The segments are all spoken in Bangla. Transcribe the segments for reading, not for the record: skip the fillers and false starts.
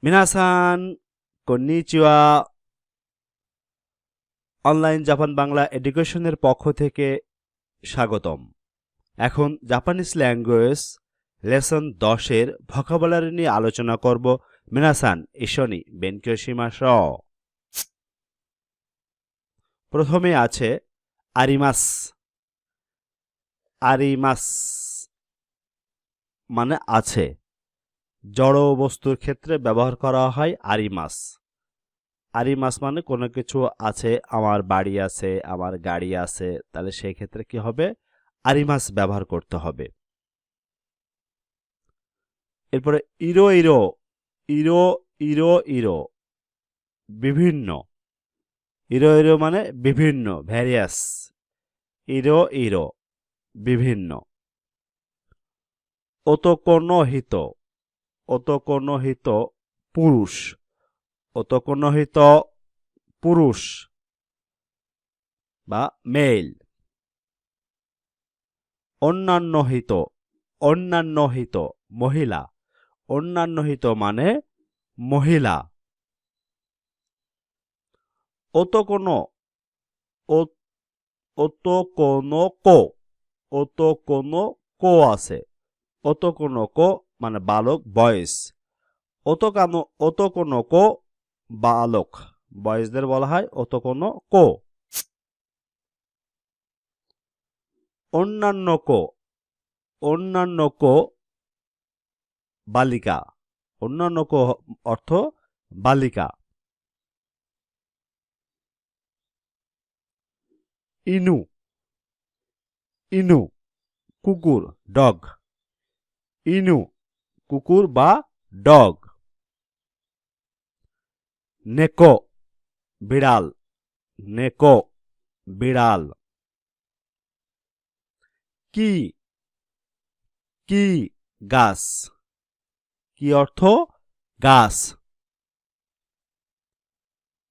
মিনাসান কন্নিচিওয়া অনলাইন জাপান বাংলা এডুকেশনের পক্ষ থেকে স্বাগতম। এখন জাপানিজ ল্যাঙ্গুয়েজ লেসন 10 এর ভোকাবুলারি নিয়ে আলোচনা করব। মিনাসান ইশনি বেনকিও শিমাশো। প্রথমে আছে আরিমাস। আরিমাস মানে আছে। জড় বস্তুর ক্ষেত্রে ব্যবহার করা হয় আরিমাস। আরিমাস মানে কোনো কিছু আছে, আমার বাড়ি আছে, আমার গাড়ি আছে, তাহলে সেই ক্ষেত্রে কি হবে? আরিমাস ব্যবহার করতে হবে। এরপরে error error. Error error error বিভিন্ন। ইরো ইরো মানে বিভিন্ন, ভ্যারিয়াস। ইরো ইরো বিভিন্ন। ওতোকোনোহিত। ওতোকোনোহিত পুরুষ। ওতোকোনোহিত পুরুষ বা মেল। অন্যান্যহিত। অন্যান্যহিত মহিলা। অন্যান্যহিত মানে মহিলা। ওতোকোনো। ওতোকোনো কো। ওতোকোনো কো আছে। ওতোকোনো কো মানে বালক, বয়েজ। ওতোকোনো কো বালক, বয়েজদের বলা হয় ওতোকোনো কো। অন্যান্য কো। অন্যান্য কো বালিকা। অন্যান্য কো অর্থ বালিকা। ইনু। ইনু কুকুর, ডগ। ইনু কুকুর বা ডগ। নেকো বিড়াল। নেকো বিড়াল। কি। কি গাছ। কি অর্থ? গাছ।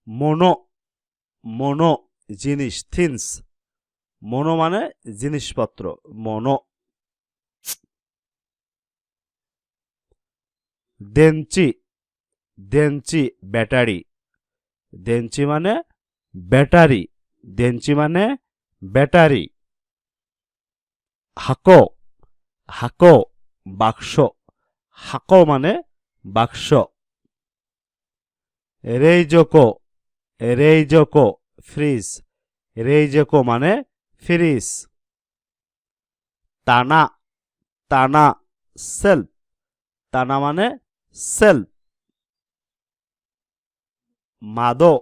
মনো। মনো জিনিস, থিংস। মনো মানে জিনিসপত্র, মনো। দেনচি। দেনচি ব্যাটারি। দেনচি মানে ব্যাটারি। দেনচি মানে ব্যাটারি। হাকো। হাকো বাক্স। হাকো মানে বাক্স। রেইজোকো। রেইজোকো ফ্রিজ। রেইজোকো মানে ফ্রিজ। তানা। তানা সেলফ। তানা মানে সেলফ। মাদো।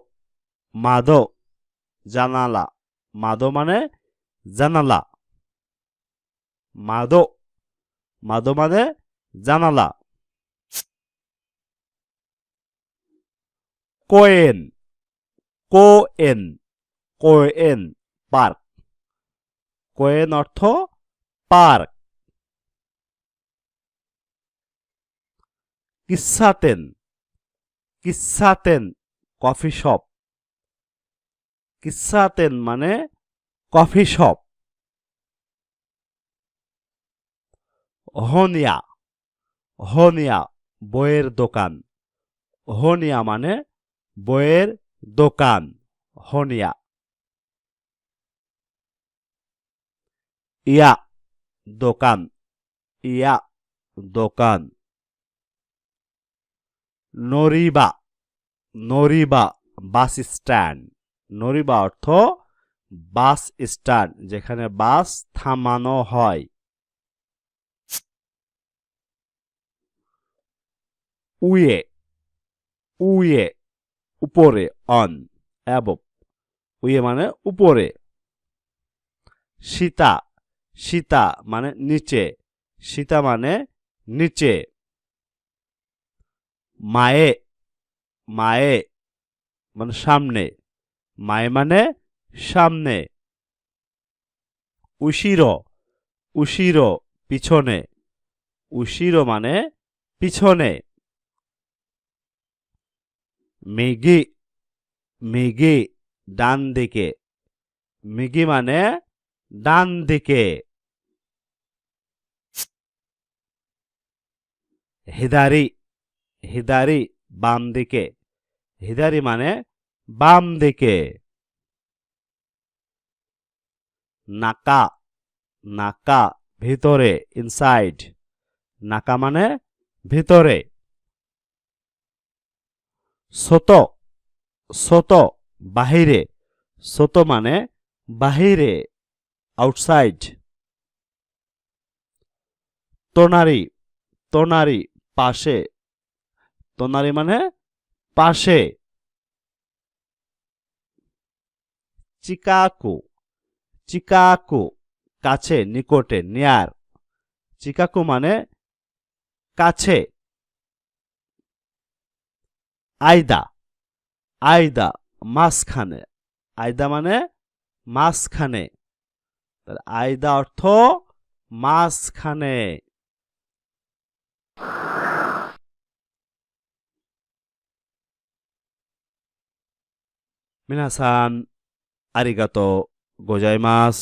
মাদো জানালা। মাদো মানে জানালা। মাদো। মাদো মানে জানালা। কোয়েন। কোয়েন। কোয়েন পার্ক। কোয়েন অর্থ পার্ক। কিসাতেন। কিসাতেন কফি শপ। কিসাতেন মানে কফি শপ। হনিয়া। হনিয়া বইয়ের দোকান। হনিয়া মানে বইয়ের দোকান। হনিয়া। ইয়া দোকান। ইয়া দোকান। নরিবা। নরিবা বাস স্ট্যান্ড। নরিবা অর্থ বাস স্ট্যান্ড, যেখানে বাস থামানো হয়। উয়ে। উয়ে উপরে, অন, অ্যাবভ। উয়ে মানে উপরে। সীতা। সীতা মানে নিচে। সীতা মানে নিচে। মায়ে। মায়ে মানে সামনে। মায়ে মানে সামনে। উশিরো। উশিরো পিছনে। উশিরো মানে পিছনে। মেগি। মেগি ডান দিকে। মেগি মানে ডান দিকে। হিদারি। হিদারি বাম দিকে। হিদারি মানে বাম দিকে। নাকা, নাকা ভিতরে, ইনসাইড। নাকা মানে ভিতরে। সোতো, সোতো বাহিরে। সোতো মানে বাহিরে, আউটসাইড। তোনারি, তোনারি পাশে। তোনারি মানে পাশে। চিকাকু, চিকাকু কাছে, নিকটে, নিয়ার। চিকাকু মানে কাছে। আয়দা, আয়দা মাঝখানে। আয়দা মানে মাঝখানে। আয়দা অর্থ মাঝখানে। মিনাসান আরিগাতো গোজাইমাস।